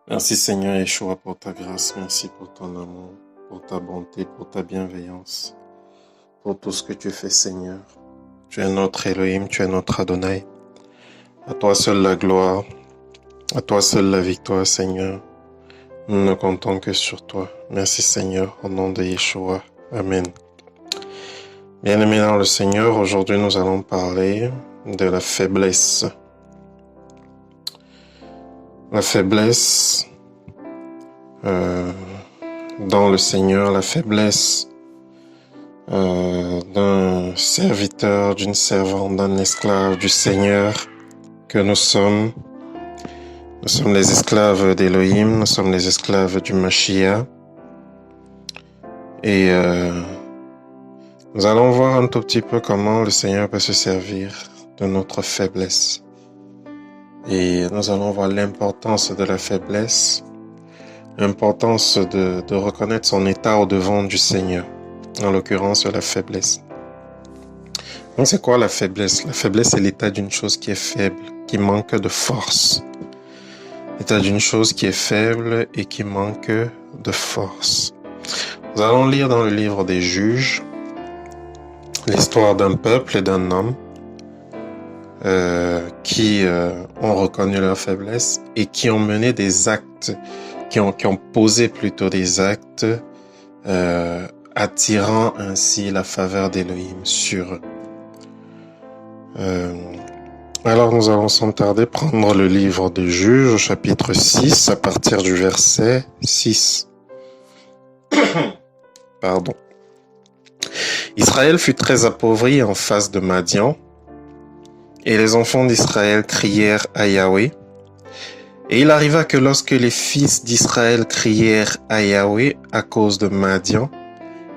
Merci Seigneur Yeshua pour ta grâce, merci pour ton amour, pour ta bonté, pour ta bienveillance, pour tout ce que tu fais Seigneur. Tu es notre Elohim, tu es notre Adonai. À toi seule la gloire, à toi seule la victoire Seigneur. Nous ne comptons que sur toi. Merci Seigneur, au nom de Yeshua. Amen. Bien-aimés dans le Seigneur, aujourd'hui nous allons parler de la faiblesse. La faiblesse dans le Seigneur, la faiblesse d'un serviteur, d'une servante, d'un esclave du Seigneur que nous sommes. Nous sommes les esclaves d'Elohim, nous sommes les esclaves du Mashiach. Et nous allons voir un tout petit peu comment le Seigneur peut se servir de notre faiblesse. Et nous allons voir l'importance de la faiblesse, l'importance de reconnaître son état au-devant du Seigneur, en l'occurrence la faiblesse. Donc c'est quoi la faiblesse? La faiblesse, c'est l'état d'une chose qui est faible, qui manque de force. L'état d'une chose qui est faible et qui manque de force. Nous allons lire dans le livre des Juges l'histoire d'un peuple et d'un homme qui ont reconnu leur faiblesse et qui ont mené des actes, qui ont posé plutôt des actes attirant ainsi la faveur d'Elohim sur eux. Alors nous allons sans tarder prendre le livre des Juges, chapitre 6, à partir du verset 6. Pardon. Israël fut très appauvri en face de Madian, et les enfants d'Israël crièrent à Yahweh. Et il arriva que lorsque les fils d'Israël crièrent à Yahweh à cause de Madian,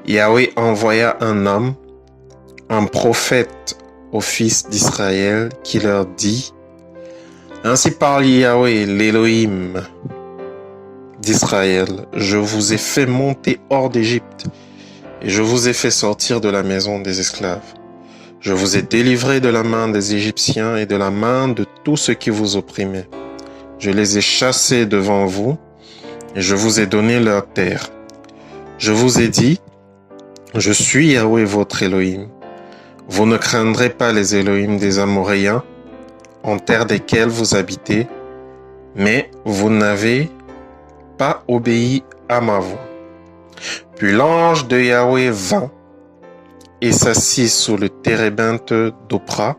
Yahweh envoya un homme, un prophète aux fils d'Israël, qui leur dit: Ainsi parle Yahweh, l'Élohim d'Israël, je vous ai fait monter hors d'Égypte, et je vous ai fait sortir de la maison des esclaves. Je vous ai délivré de la main des Égyptiens et de la main de tous ceux qui vous opprimaient. Je les ai chassés devant vous, et je vous ai donné leur terre. Je vous ai dit: Je suis Yahweh votre Elohim. Vous ne craindrez pas les Elohim des Amoréens, en terre desquelles vous habitez, mais vous n'avez pas obéi à ma voix. Puis l'ange de Yahweh vint et s'assit sous le térébinthe d'Opra,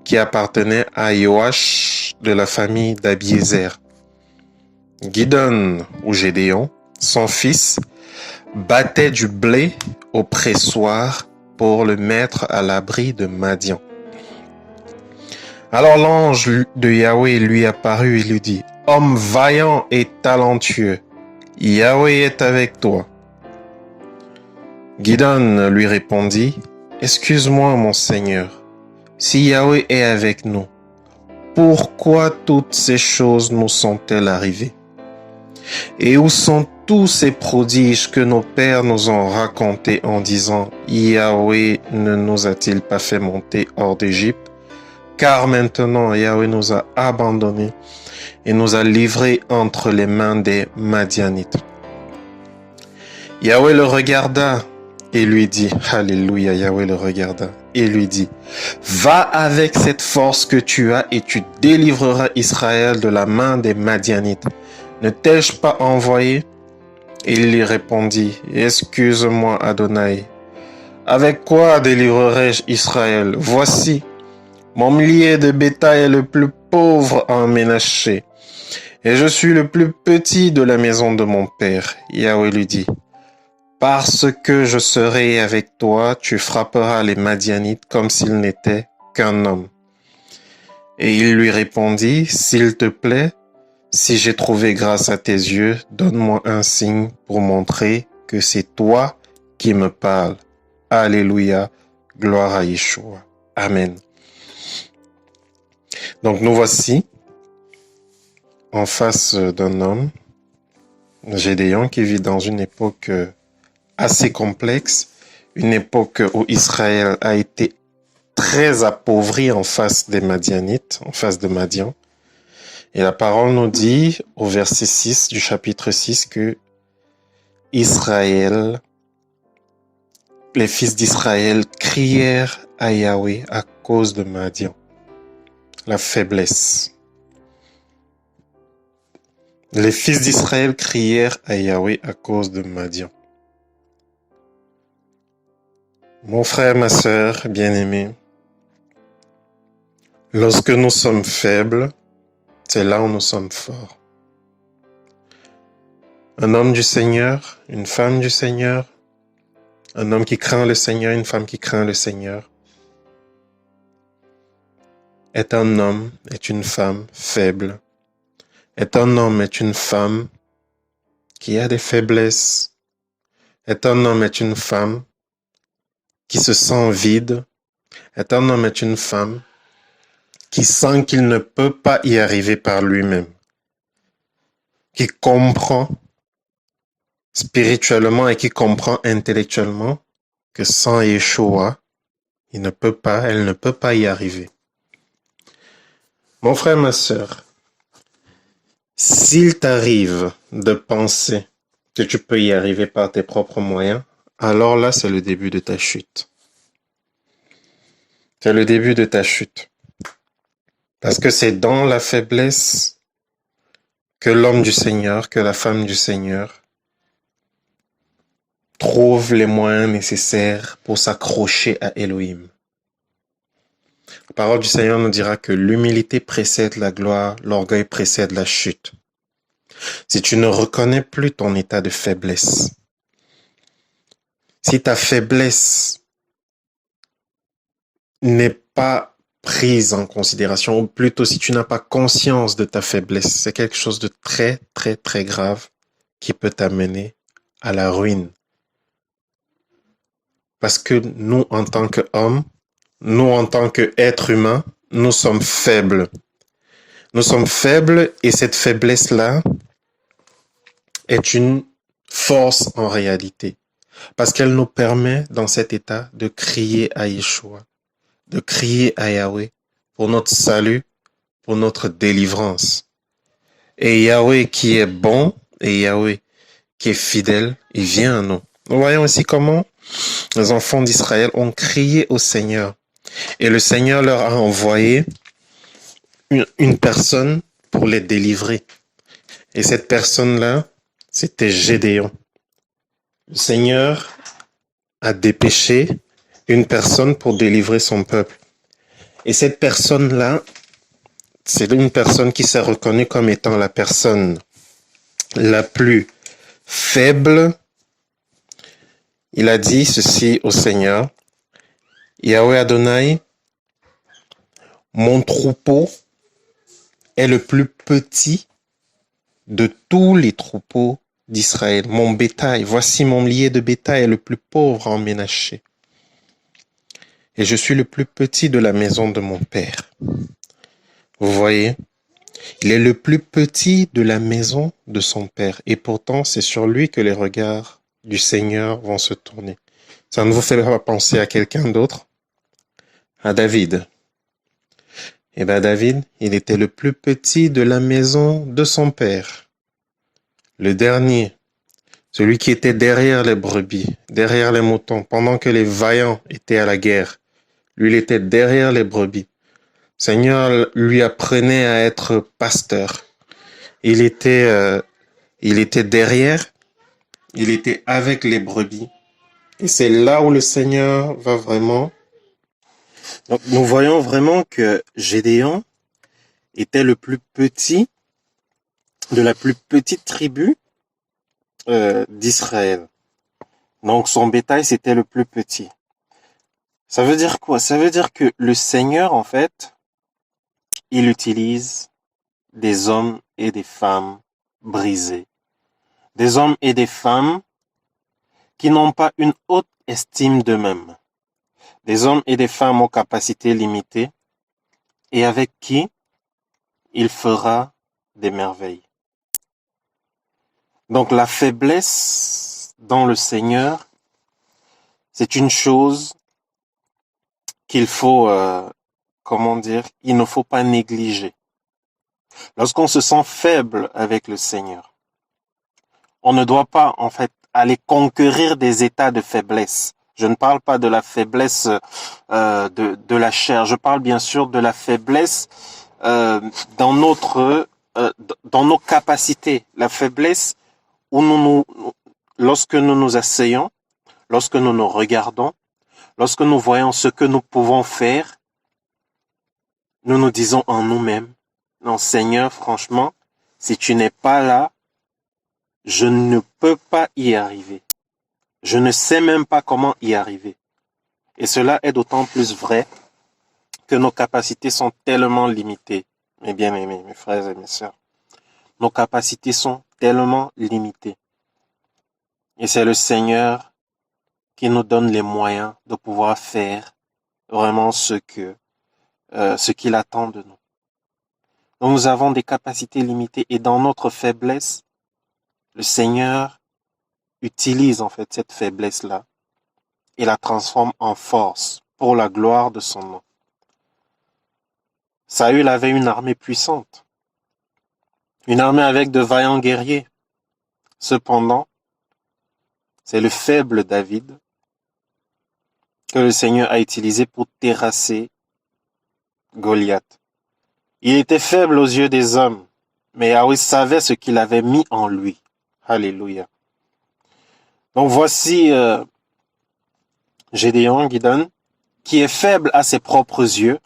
qui appartenait à Yoash de la famille d'Abiézer. Gidon ou Gédéon, son fils, battait du blé au pressoir pour le mettre à l'abri de Madian. Alors l'ange de Yahweh lui apparut et lui dit: Homme vaillant et talentueux, Yahweh est avec toi. Gidon lui répondit: Excuse-moi, mon Seigneur, si Yahweh est avec nous, pourquoi toutes ces choses nous sont-elles arrivées? Et où sont tous ces prodiges que nos pères nous ont racontés en disant: Yahweh ne nous a-t-il pas fait monter hors d'Égypte? Car maintenant Yahweh nous a abandonnés et nous a livrés entre les mains des Madianites. Yahweh le regarda et lui dit, Alléluia, Yahweh le regarda et lui dit: Va avec cette force que tu as et tu délivreras Israël de la main des Madianites. Ne t'ai-je pas envoyé? Et il lui répondit: Excuse-moi, Adonai. Avec quoi délivrerai-je Israël? Voici, mon millier de bétail est le plus pauvre en Ménaché, et je suis le plus petit de la maison de mon père. Yahweh lui dit: Parce que je serai avec toi, tu frapperas les Madianites comme s'ils n'étaient qu'un homme. Et il lui répondit: S'il te plaît, si j'ai trouvé grâce à tes yeux, donne-moi un signe pour montrer que c'est toi qui me parles. Alléluia, gloire à Yeshua. Amen. Donc nous voici en face d'un homme, Gédéon, qui vit dans une époque assez complexe, une époque où Israël a été très appauvri en face des Madianites, en face de Madian. Et la parole nous dit au verset 6 du chapitre 6 que Israël, les fils d'Israël crièrent à Yahweh à cause de Madian. La faiblesse. Les fils d'Israël crièrent à Yahweh à cause de Madian. Mon frère, ma sœur, bien-aimé, lorsque nous sommes faibles, c'est là où nous sommes forts. Un homme du Seigneur, une femme du Seigneur, un homme qui craint le Seigneur, une femme qui craint le Seigneur, est un homme, est une femme faible, est un homme, est une femme qui a des faiblesses, est un homme, est une femme qui se sent vide, est un homme, est une femme qui sent qu'il ne peut pas y arriver par lui-même, qui comprend spirituellement et qui comprend intellectuellement que sans Yeshua, elle ne peut pas y arriver. Mon frère, ma sœur, s'il t'arrive de penser que tu peux y arriver par tes propres moyens, alors là, c'est le début de ta chute. C'est le début de ta chute. Parce que c'est dans la faiblesse que l'homme du Seigneur, que la femme du Seigneur trouve les moyens nécessaires pour s'accrocher à Elohim. La parole du Seigneur nous dira que l'humilité précède la gloire, l'orgueil précède la chute. Si tu ne reconnais plus ton état de faiblesse, si ta faiblesse n'est pas prise en considération, ou plutôt si tu n'as pas conscience de ta faiblesse, c'est quelque chose de très, très, très grave qui peut t'amener à la ruine. Parce que nous, en tant qu'hommes, nous, en tant qu'êtres humains, nous sommes faibles. Nous sommes faibles et cette faiblesse-là est une force en réalité. Parce qu'elle nous permet, dans cet état, de crier à Yeshua, de crier à Yahweh pour notre salut, pour notre délivrance. Et Yahweh qui est bon et Yahweh qui est fidèle, il vient à nous. Nous voyons aussi comment les enfants d'Israël ont crié au Seigneur. Et le Seigneur leur a envoyé une personne pour les délivrer. Et cette personne-là, c'était Gédéon. Le Seigneur a dépêché une personne pour délivrer son peuple. Et cette personne-là, c'est une personne qui s'est reconnue comme étant la personne la plus faible. Il a dit ceci au Seigneur, Yahweh Adonai, mon troupeau est le plus petit de tous les troupeaux d'Israël. Mon bétail, voici mon millier de bétail est le plus pauvre en Ménaché. Et je suis le plus petit de la maison de mon père. Vous voyez, il est le plus petit de la maison de son père. Et pourtant, c'est sur lui que les regards du Seigneur vont se tourner. Ça ne vous fait pas penser à quelqu'un d'autre? À David. Eh bien, David, il était le plus petit de la maison de son père. Le dernier, celui qui était derrière les brebis, derrière les moutons, pendant que les vaillants étaient à la guerre. Lui, il était derrière les brebis. Seigneur lui apprenait à être pasteur. Il était derrière, il était avec les brebis. Et c'est là où le Seigneur va vraiment. Donc, nous voyons vraiment que Gédéon était le plus petit de la plus petite tribu d'Israël. Donc, son bétail, c'était le plus petit. Ça veut dire quoi? Ça veut dire que le Seigneur, en fait, il utilise des hommes et des femmes brisés. Des hommes et des femmes qui n'ont pas une haute estime d'eux-mêmes. Des hommes et des femmes aux capacités limitées et avec qui il fera des merveilles. Donc la faiblesse dans le Seigneur, c'est une chose qu'il faut, il ne faut pas négliger. Lorsqu'on se sent faible avec le Seigneur, on ne doit pas, en fait, aller conquérir des états de faiblesse. Je ne parle pas de la faiblesse de la chair. Je parle bien sûr de la faiblesse dans dans nos capacités. La faiblesse où lorsque nous nous asseyons, lorsque nous nous regardons, lorsque nous voyons ce que nous pouvons faire, nous nous disons en nous-mêmes, non Seigneur, franchement, si tu n'es pas là, je ne peux pas y arriver. Je ne sais même pas comment y arriver. Et cela est d'autant plus vrai que nos capacités sont tellement limitées. Mes bien-aimés, mes frères et mes sœurs, nos capacités sont tellement limitées. Et c'est le Seigneur qui nous donne les moyens de pouvoir faire vraiment ce qu'il attend de nous. Donc nous avons des capacités limitées et dans notre faiblesse, le Seigneur utilise en fait cette faiblesse-là et la transforme en force pour la gloire de son nom. Saül avait une armée puissante, une armée avec de vaillants guerriers. Cependant, c'est le faible David que le Seigneur a utilisé pour terrasser Goliath. Il était faible aux yeux des hommes, mais Yahweh savait ce qu'il avait mis en lui. Alléluia. Donc voici Gédéon, Gideon, qui est faible à ses propres yeux,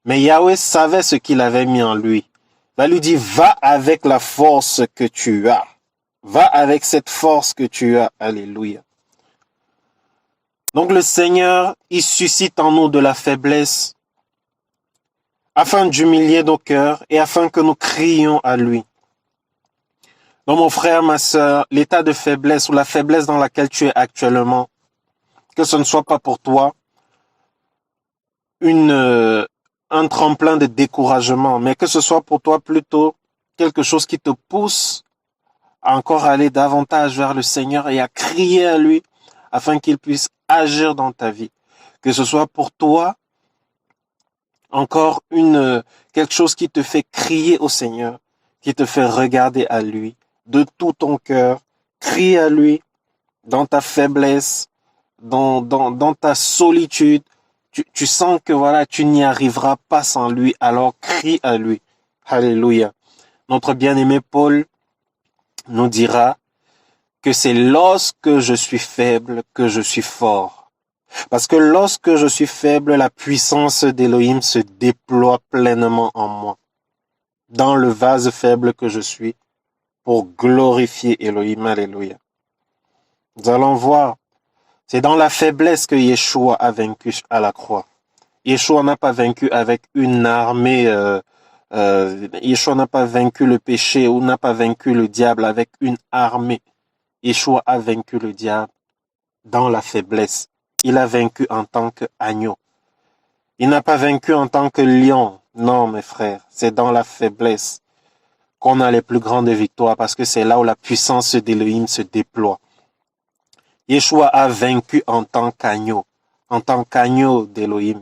mais Yahweh savait ce qu'il avait mis en lui. Il va lui dire, va avec la force que tu as. Va avec cette force que tu as. Alléluia. Donc le Seigneur, il suscite en nous de la faiblesse afin d'humilier nos cœurs et afin que nous crions à lui. Donc mon frère, ma sœur, l'état de faiblesse ou la faiblesse dans laquelle tu es actuellement, que ce ne soit pas pour toi un tremplin de découragement, mais que ce soit pour toi plutôt quelque chose qui te pousse à encore aller davantage vers le Seigneur et à crier à lui afin qu'il puisse agir dans ta vie. Que ce soit pour toi encore quelque chose qui te fait crier au Seigneur, qui te fait regarder à lui de tout ton cœur, crie à lui dans ta faiblesse, dans ta solitude. Tu sens que voilà, tu n'y arriveras pas sans lui, alors crie à lui. Alléluia. Notre bien-aimé Paul nous dira que c'est lorsque je suis faible que je suis fort. Parce que lorsque je suis faible, la puissance d'Élohim se déploie pleinement en moi, dans le vase faible que je suis, pour glorifier Elohim. Alléluia. Nous allons voir, c'est dans la faiblesse que Yeshua a vaincu à la croix. Yeshua n'a pas vaincu avec une armée, Yeshua n'a pas vaincu le péché ou n'a pas vaincu le diable avec une armée. Yeshua a vaincu le diable dans la faiblesse. Il a vaincu en tant qu'agneau. Il n'a pas vaincu en tant que lion. Non, mes frères, c'est dans la faiblesse qu'on a les plus grandes victoires parce que c'est là où la puissance d'Élohim se déploie. Yeshua a vaincu en tant qu'agneau d'Élohim.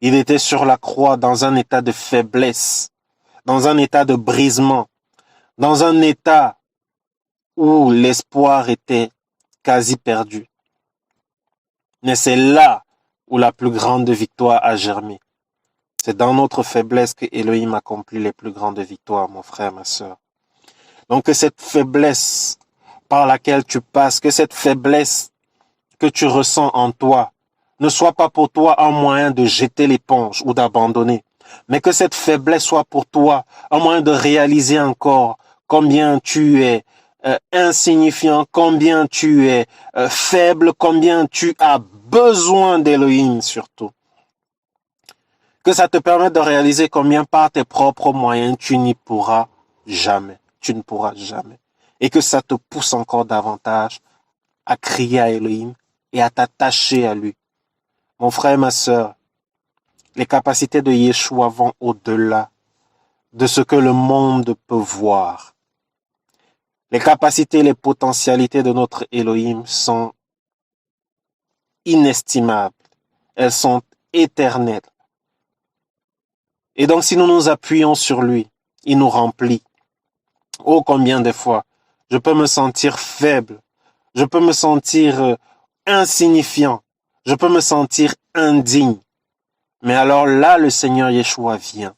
Il était sur la croix dans un état de faiblesse, dans un état de brisement, dans un état où l'espoir était quasi perdu. Mais c'est là où la plus grande victoire a germé. C'est dans notre faiblesse que Elohim accomplit les plus grandes victoires, mon frère, ma sœur. Donc que cette faiblesse par laquelle tu passes, que cette faiblesse que tu ressens en toi, ne soit pas pour toi un moyen de jeter l'éponge ou d'abandonner, mais que cette faiblesse soit pour toi un moyen de réaliser encore combien tu es insignifiant, combien tu es faible, combien tu as besoin d'Elohim surtout. Que ça te permette de réaliser combien par tes propres moyens tu n'y pourras jamais. Tu ne pourras jamais. Et que ça te pousse encore davantage à crier à Elohim et à t'attacher à lui. Mon frère et ma sœur, les capacités de Yeshua vont au-delà de ce que le monde peut voir. Les capacités, les potentialités de notre Elohim sont inestimables. Elles sont éternelles. Et donc si nous nous appuyons sur lui, il nous remplit. Oh, combien de fois je peux me sentir faible, je peux me sentir insignifiant, je peux me sentir indigne. Mais alors là, le Seigneur Yeshua vient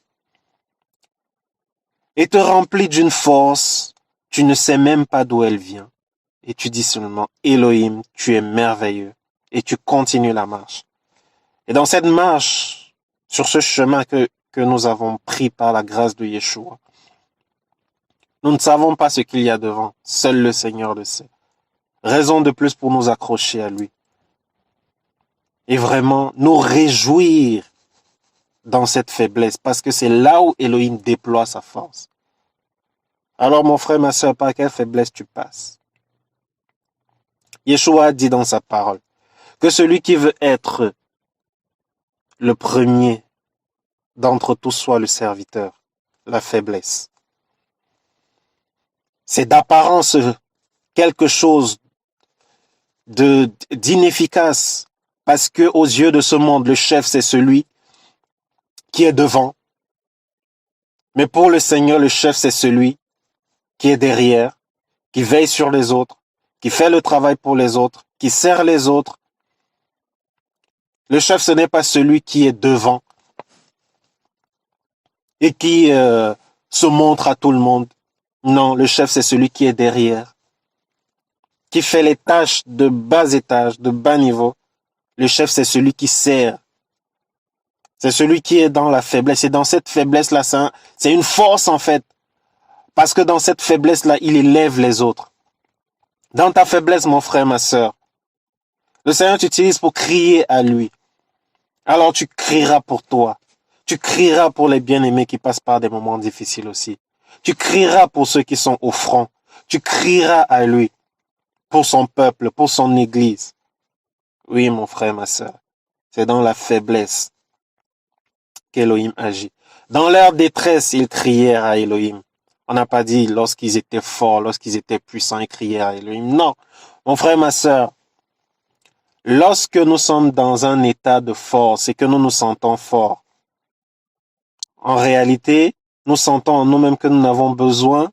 et te remplit d'une force, tu ne sais même pas d'où elle vient. Et tu dis seulement, Elohim, tu es merveilleux. Et tu continues la marche. Et dans cette marche, sur ce chemin que nous avons pris par la grâce de Yeshua, nous ne savons pas ce qu'il y a devant. Seul le Seigneur le sait. Raison de plus pour nous accrocher à lui. Et vraiment nous réjouir dans cette faiblesse, parce que c'est là où Elohim déploie sa force. Alors mon frère, ma soeur, par quelle faiblesse tu passes? Yeshua dit dans sa parole que celui qui veut être le premier d'entre tous soit le serviteur. La faiblesse. C'est d'apparence quelque chose d'inefficace, parce que aux yeux de ce monde, le chef, c'est celui qui est devant. Mais pour le Seigneur, le chef, c'est celui qui est derrière, qui veille sur les autres, qui fait le travail pour les autres, qui sert les autres. Le chef, ce n'est pas celui qui est devant et qui se montre à tout le monde. Non, le chef, c'est celui qui est derrière, qui fait les tâches de bas étage, de bas niveau. Le chef, c'est celui qui sert. C'est celui qui est dans la faiblesse. Et dans cette faiblesse-là, c'est une force en fait. Parce que dans cette faiblesse-là, il élève les autres. Dans ta faiblesse, mon frère, ma soeur, le Seigneur t'utilise pour crier à lui. Alors tu crieras pour toi. Tu crieras pour les bien-aimés qui passent par des moments difficiles aussi. Tu crieras pour ceux qui sont au front. Tu crieras à lui pour son peuple, pour son église. Oui, mon frère, ma soeur, c'est dans la faiblesse qu'Elohim agit. Dans leur détresse, ils crièrent à Elohim. On n'a pas dit lorsqu'ils étaient forts, lorsqu'ils étaient puissants, ils crièrent à Elohim. Non, mon frère, ma soeur, lorsque nous sommes dans un état de force et que nous nous sentons forts, en réalité, nous sentons en nous-mêmes que nous n'avons besoin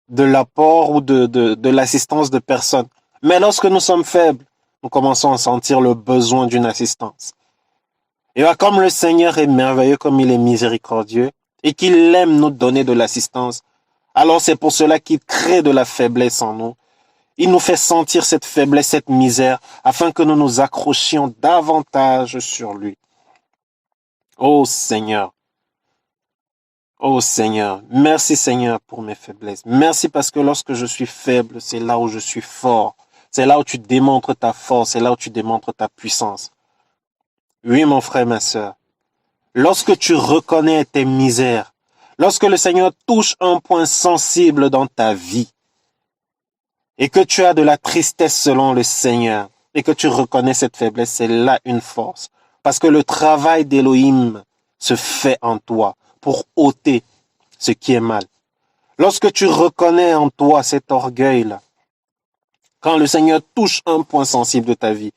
de l'apport ou de l'assistance de personne. Mais lorsque nous sommes faibles, nous commençons à sentir le besoin d'une assistance. Et là, comme le Seigneur est merveilleux, comme il est miséricordieux, et qu'il aime nous donner de l'assistance, alors c'est pour cela qu'il crée de la faiblesse en nous. Il nous fait sentir cette faiblesse, cette misère, afin que nous nous accrochions davantage sur lui. Oh Seigneur, merci Seigneur pour mes faiblesses. Merci parce que lorsque je suis faible, c'est là où je suis fort. C'est là où tu démontres ta force, c'est là où tu démontres ta puissance. Oui, mon frère, ma soeur, lorsque tu reconnais tes misères, lorsque le Seigneur touche un point sensible dans ta vie, et que tu as de la tristesse selon le Seigneur, et que tu reconnais cette faiblesse, c'est là une force. Parce que le travail d'Elohim se fait en toi pour ôter ce qui est mal. Lorsque tu reconnais en toi cet orgueil-là, quand le Seigneur touche un point sensible de ta vie,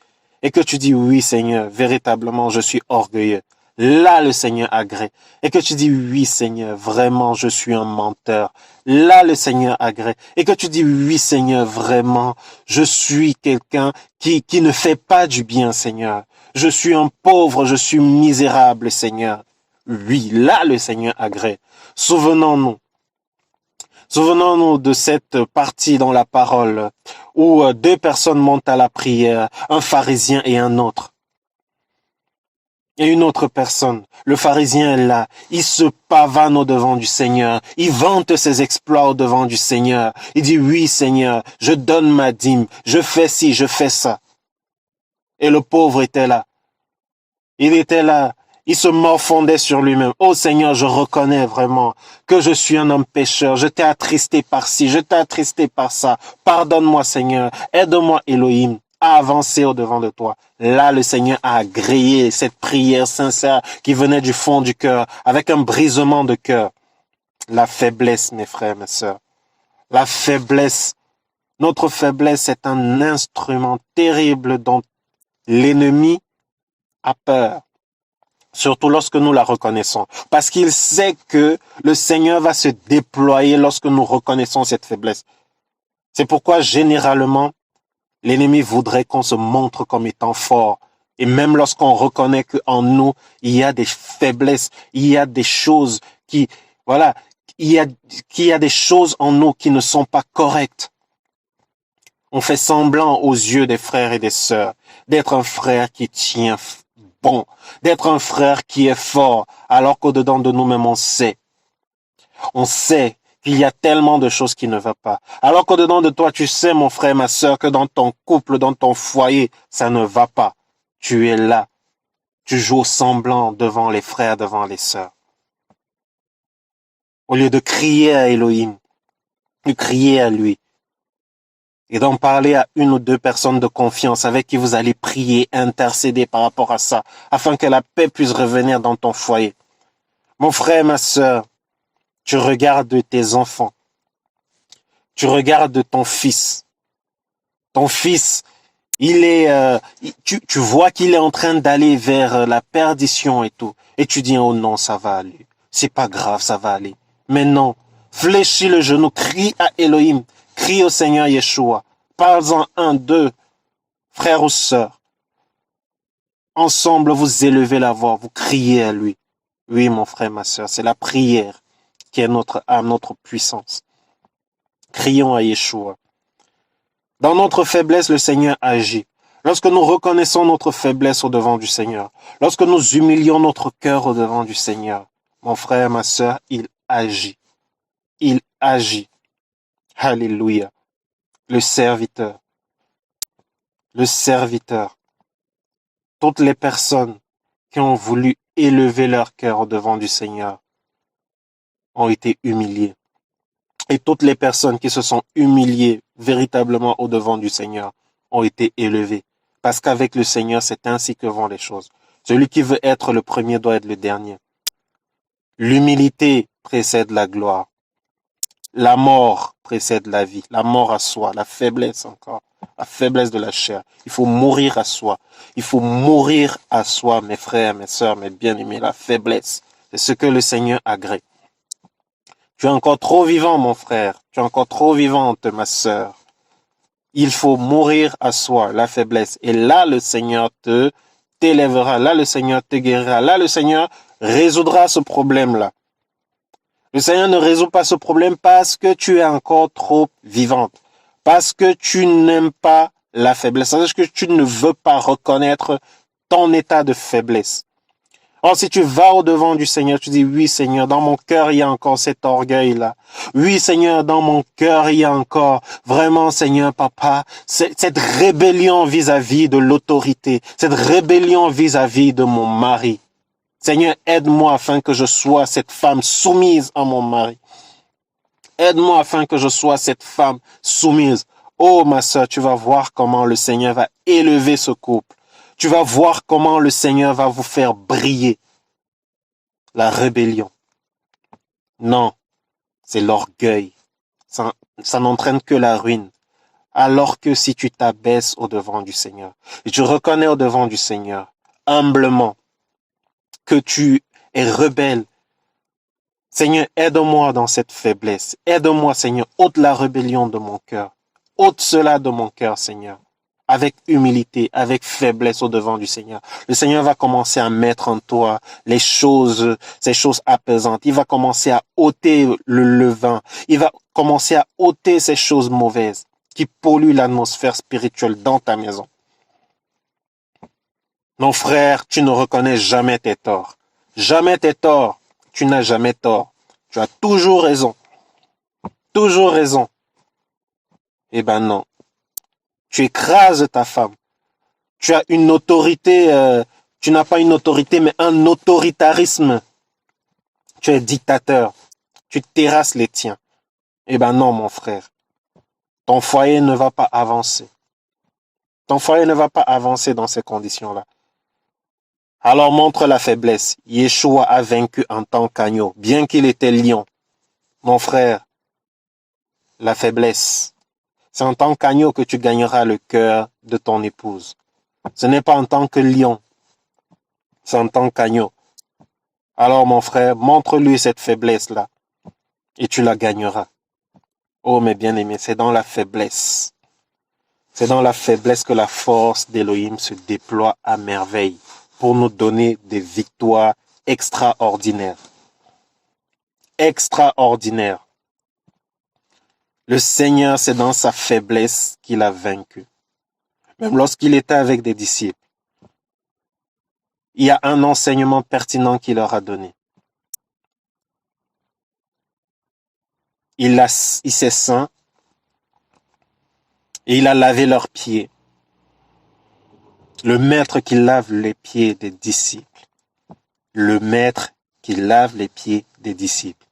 et que tu dis, oui Seigneur, véritablement je suis orgueilleux, là le Seigneur agrée. Et que tu dis, oui Seigneur, vraiment je suis un menteur, là le Seigneur agrée. Et que tu dis, oui Seigneur, vraiment je suis quelqu'un qui ne fait pas du bien Seigneur. Je suis un pauvre, je suis misérable Seigneur. Oui, là le Seigneur agrée. Souvenons-nous de cette partie dans la parole où deux personnes montent à la prière, un pharisien et un autre. Et une autre personne, le pharisien est là, il se pavane au devant du Seigneur, il vante ses exploits au devant du Seigneur. Il dit, oui Seigneur, je donne ma dîme, je fais ci, je fais ça. Et le pauvre était là. Il était là. Il se morfondait sur lui-même. Oh Seigneur, je reconnais vraiment que je suis un homme pécheur. Je t'ai attristé par ci, je t'ai attristé par ça. Pardonne-moi Seigneur. Aide-moi Elohim à avancer au devant de toi. Là, le Seigneur a agréé cette prière sincère qui venait du fond du cœur, avec un brisement de cœur. La faiblesse, mes frères, mes sœurs. La faiblesse. Notre faiblesse est un instrument terrible dont l'ennemi a peur. Surtout lorsque nous la reconnaissons. Parce qu'il sait que le Seigneur va se déployer lorsque nous reconnaissons cette faiblesse. C'est pourquoi, généralement, l'ennemi voudrait qu'on se montre comme étant fort. Et même lorsqu'on reconnaît qu'en nous, il y a des faiblesses, il y a des choses qu'il y a des choses en nous qui ne sont pas correctes. On fait semblant aux yeux des frères et des sœurs d'être un frère qui tient bon, d'être un frère qui est fort, alors qu'au-dedans de nous-mêmes, on sait qu'il y a tellement de choses qui ne vont pas. Alors qu'au-dedans de toi, tu sais, mon frère, ma sœur, que dans ton couple, dans ton foyer, ça ne va pas. Tu es là. Tu joues semblant devant les frères, devant les sœurs. Au lieu de crier à Elohim, de crier à lui, et d'en parler à une ou deux personnes de confiance avec qui vous allez prier, intercéder par rapport à ça, afin que la paix puisse revenir dans ton foyer. Mon frère, ma sœur, tu regardes tes enfants. Tu regardes ton fils. Ton fils, tu vois qu'il est en train d'aller vers la perdition et tout. Et tu dis, oh non, ça va aller. C'est pas grave, ça va aller. Mais non, fléchis le genou, crie à Elohim, crie au Seigneur Yeshua. Parle-en un, deux, frères ou sœurs. Ensemble, vous élevez la voix, vous criez à lui. Oui, mon frère, ma sœur, c'est la prière qui est notre âme, notre puissance. Crions à Yeshua. Dans notre faiblesse, le Seigneur agit. Lorsque nous reconnaissons notre faiblesse au devant du Seigneur, lorsque nous humilions notre cœur au devant du Seigneur, mon frère, ma sœur, il agit. Il agit. Alléluia. Le serviteur. Le serviteur. Toutes les personnes qui ont voulu élever leur cœur au devant du Seigneur ont été humiliées. Et toutes les personnes qui se sont humiliées véritablement au devant du Seigneur ont été élevées. Parce qu'avec le Seigneur, c'est ainsi que vont les choses. Celui qui veut être le premier doit être le dernier. L'humilité précède la gloire. La mort précède la vie. La mort à soi, la faiblesse encore. La faiblesse de la chair. Il faut mourir à soi. Il faut mourir à soi, mes frères, mes sœurs, mes bien-aimés. La faiblesse, c'est ce que le Seigneur agrée. Tu es encore trop vivant, mon frère. Tu es encore trop vivante, ma sœur. Il faut mourir à soi, la faiblesse. Et là, le Seigneur t'élèvera. Là, le Seigneur te guérira. Là, le Seigneur résoudra ce problème-là. Le Seigneur ne résout pas ce problème parce que tu es encore trop vivante. Parce que tu n'aimes pas la faiblesse. Parce que tu ne veux pas reconnaître ton état de faiblesse. Or, si tu vas au-devant du Seigneur, tu dis, oui, Seigneur, dans mon cœur, il y a encore cet orgueil-là. Oui, Seigneur, dans mon cœur, il y a encore vraiment, Seigneur, Papa, cette rébellion vis-à-vis de l'autorité, cette rébellion vis-à-vis de mon mari. Seigneur, aide-moi afin que je sois cette femme soumise à mon mari. Aide-moi afin que je sois cette femme soumise. Oh, ma sœur, tu vas voir comment le Seigneur va élever ce couple. Tu vas voir comment le Seigneur va vous faire briller. La rébellion. Non, c'est l'orgueil. Ça n'entraîne que la ruine. Alors que si tu t'abaisses au devant du Seigneur, et tu reconnais au devant du Seigneur, humblement, que tu es rebelle. Seigneur, aide-moi dans cette faiblesse. Aide-moi, Seigneur, ôte la rébellion de mon cœur. Ôte cela de mon cœur, Seigneur. Avec humilité, avec faiblesse au devant du Seigneur. Le Seigneur va commencer à mettre en toi ces choses apaisantes. Il va commencer à ôter le levain. Il va commencer à ôter ces choses mauvaises qui polluent l'atmosphère spirituelle dans ta maison. Mon frère, tu ne reconnais jamais tes torts. Jamais tes torts. Tu n'as jamais tort. Tu as toujours raison. Toujours raison. Eh ben non. Tu écrases ta femme. Tu as une autorité, tu n'as pas une autorité, mais un autoritarisme. Tu es dictateur. Tu terrasses les tiens. Eh ben non, mon frère. Ton foyer ne va pas avancer. Ton foyer ne va pas avancer dans ces conditions-là. Alors montre la faiblesse. Yeshua a vaincu en tant qu'agneau, bien qu'il était lion. Mon frère, la faiblesse, c'est en tant qu'agneau que tu gagneras le cœur de ton épouse. Ce n'est pas en tant que lion, c'est en tant qu'agneau. Alors mon frère, montre-lui cette faiblesse-là et tu la gagneras. Oh mes bien-aimés, c'est dans la faiblesse. C'est dans la faiblesse que la force d'Élohim se déploie à merveille pour nous donner des victoires extraordinaires. Extraordinaires. Le Seigneur, c'est dans sa faiblesse qu'il a vaincu. Même lorsqu'il était avec des disciples, il y a un enseignement pertinent qu'il leur a donné. Il s'est saint et il a lavé leurs pieds. Le maître qui lave les pieds des disciples. Le maître qui lave les pieds des disciples.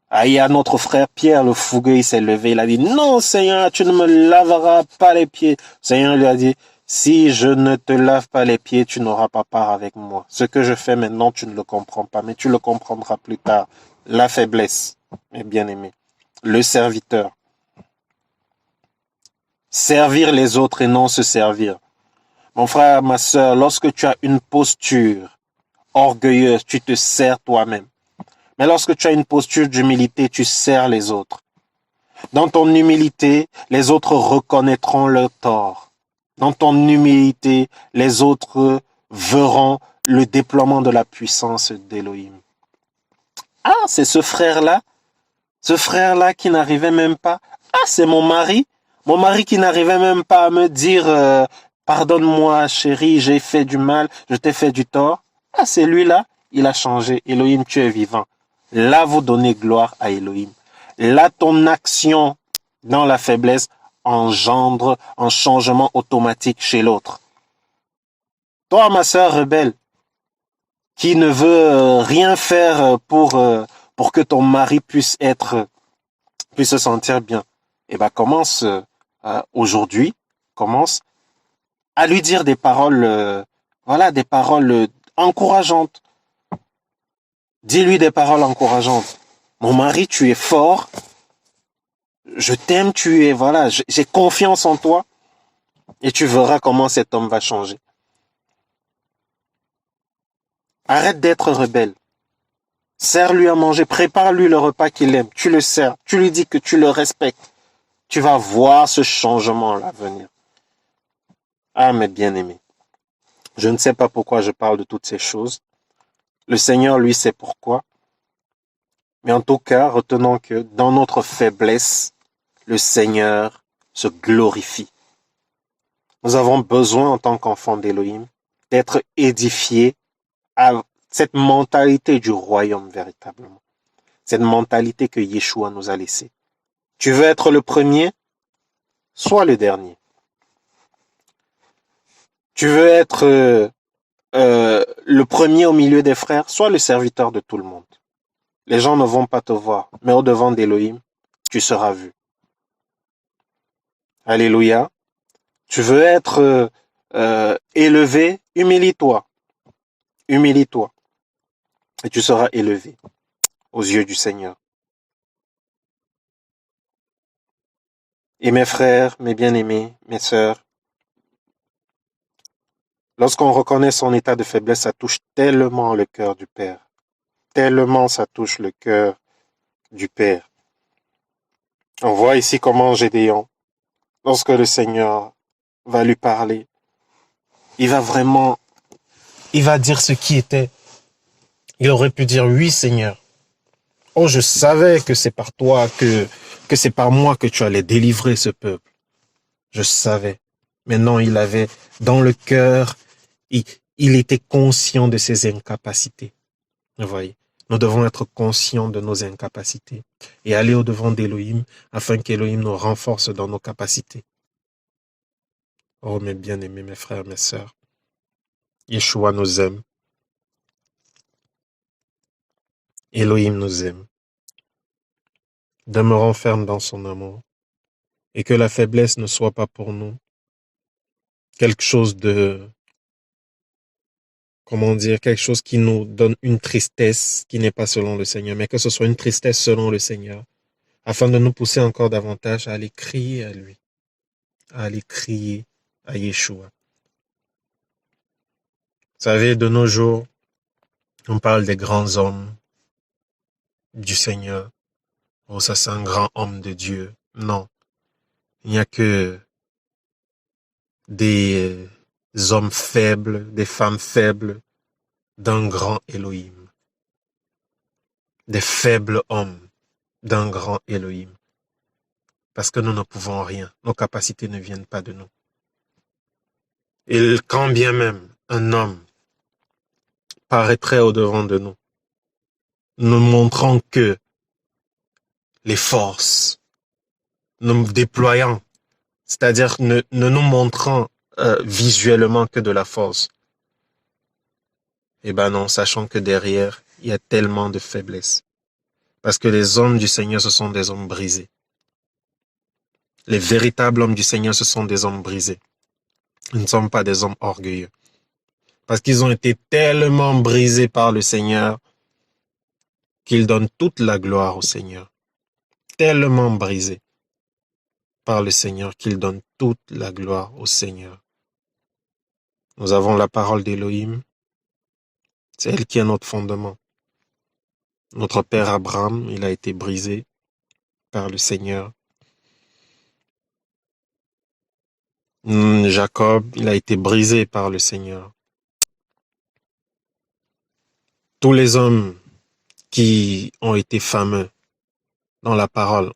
Ah, il y a notre frère Pierre, le fougueux, il s'est levé, il a dit, non Seigneur, tu ne me laveras pas les pieds. Le Seigneur lui a dit, si je ne te lave pas les pieds, tu n'auras pas part avec moi. Ce que je fais maintenant, tu ne le comprends pas, mais tu le comprendras plus tard. La faiblesse, mes bien-aimés. Le serviteur. Servir les autres et non se servir. Mon frère, ma sœur, lorsque tu as une posture orgueilleuse, tu te sers toi-même. Mais lorsque tu as une posture d'humilité, tu sers les autres. Dans ton humilité, les autres reconnaîtront leur tort. Dans ton humilité, les autres verront le déploiement de la puissance d'Élohim. Ah, c'est ce frère-là qui n'arrivait même pas. Ah, c'est mon mari qui n'arrivait même pas à me dire pardonne-moi chérie, j'ai fait du mal, je t'ai fait du tort. Ah, c'est lui-là, il a changé. Elohim, tu es vivant. Là, vous donnez gloire à Elohim. Là, ton action dans la faiblesse engendre un changement automatique chez l'autre. Toi, ma sœur rebelle, qui ne veut rien faire pour que ton mari puisse se sentir bien, eh ben commence aujourd'hui, commence à lui dire des paroles, des paroles encourageantes. Dis-lui des paroles encourageantes. Mon mari, tu es fort. Je t'aime, j'ai confiance en toi. Et tu verras comment cet homme va changer. Arrête d'être rebelle. Sers-lui à manger, prépare-lui le repas qu'il aime. Tu le sers, tu lui dis que tu le respectes. Tu vas voir ce changement-là venir. Ah, mes bien-aimés. Je ne sais pas pourquoi je parle de toutes ces choses. Le Seigneur, lui, sait pourquoi. Mais en tout cas, retenons que dans notre faiblesse, le Seigneur se glorifie. Nous avons besoin, en tant qu'enfants d'Élohim, d'être édifiés à cette mentalité du royaume véritablement. Cette mentalité que Yeshua nous a laissée. Tu veux être le premier? Sois le dernier. Tu veux être le premier au milieu des frères? Sois le serviteur de tout le monde. Les gens ne vont pas te voir, mais au-devant d'Élohim, tu seras vu. Alléluia. Tu veux être élevé? Humilie-toi. Humilie-toi. Et tu seras élevé aux yeux du Seigneur. Et mes frères, mes bien-aimés, mes sœurs, lorsqu'on reconnaît son état de faiblesse, ça touche tellement le cœur du Père. Tellement ça touche le cœur du Père. On voit ici comment Gédéon, lorsque le Seigneur va lui parler, il va dire ce qui était. Il aurait pu dire oui, Seigneur. Oh, je savais que c'est par toi, que c'est par moi que tu allais délivrer ce peuple. Je savais. Mais non, il avait dans le cœur, il était conscient de ses incapacités. Vous voyez, nous devons être conscients de nos incapacités et aller au-devant d'Élohim afin qu'Élohim nous renforce dans nos capacités. Oh, mes bien-aimés, mes frères, mes sœurs, Yeshua nous aime. Elohim nous aime. Demeurons fermes dans son amour et que la faiblesse ne soit pas pour nous quelque chose quelque chose qui nous donne une tristesse qui n'est pas selon le Seigneur, mais que ce soit une tristesse selon le Seigneur, afin de nous pousser encore davantage à aller crier à lui, à aller crier à Yeshua. Vous savez, de nos jours, On parle des grands hommes du Seigneur. Oh, ça c'est un grand homme de Dieu. Non, il n'y a que des hommes faibles, des femmes faibles d'un grand Elohim. Des faibles hommes d'un grand Elohim. Parce que nous ne pouvons rien. Nos capacités ne viennent pas de nous. Et quand bien même un homme paraîtrait au-devant de nous, nous montrons que les forces, nous déployant, c'est-à-dire ne nous montrant visuellement que de la force. Eh ben non, sachant que derrière, il y a tellement de faiblesse. Parce que les hommes du Seigneur, ce sont des hommes brisés. Les véritables hommes du Seigneur, ce sont des hommes brisés. Ils ne sont pas des hommes orgueilleux. Parce qu'ils ont été tellement brisés par le Seigneur qu'ils donnent toute la gloire au Seigneur. Tellement brisés par le Seigneur qu'ils donnent toute la gloire au Seigneur. Nous avons la parole d'Élohim. C'est elle qui est notre fondement. Notre père Abraham, il a été brisé par le Seigneur. Jacob, il a été brisé par le Seigneur. Tous les hommes qui ont été fameux dans la parole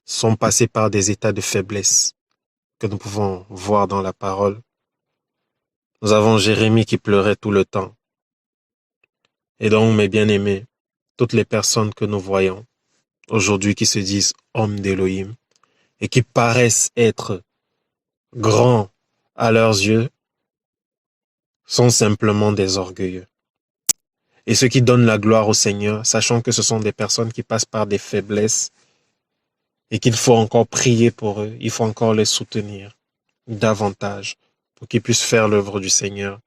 sont passés par des états de faiblesse que nous pouvons voir dans la parole. Nous avons Jérémie qui pleurait tout le temps. Et donc, mes bien-aimés, toutes les personnes que nous voyons aujourd'hui qui se disent hommes d'Élohim et qui paraissent être grands à leurs yeux sont simplement des orgueilleux. Et ceux qui donnent la gloire au Seigneur, sachant que ce sont des personnes qui passent par des faiblesses et qu'il faut encore prier pour eux, il faut encore les soutenir davantage pour qu'ils puissent faire l'œuvre du Seigneur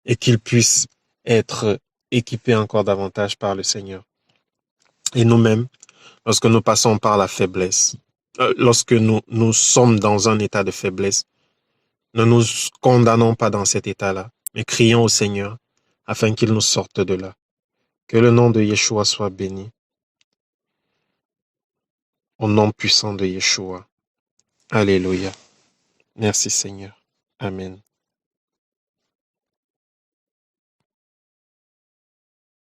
et qu'ils puissent être équipés encore davantage par le Seigneur. Et nous-mêmes, lorsque nous passons par la faiblesse, lorsque nous sommes dans un état de faiblesse, ne nous condamnons pas dans cet état-là, mais crions au Seigneur afin qu'il nous sorte de là. Que le nom de Yeshua soit béni. Au nom puissant de Yeshua. Alléluia. Merci Seigneur. Amen.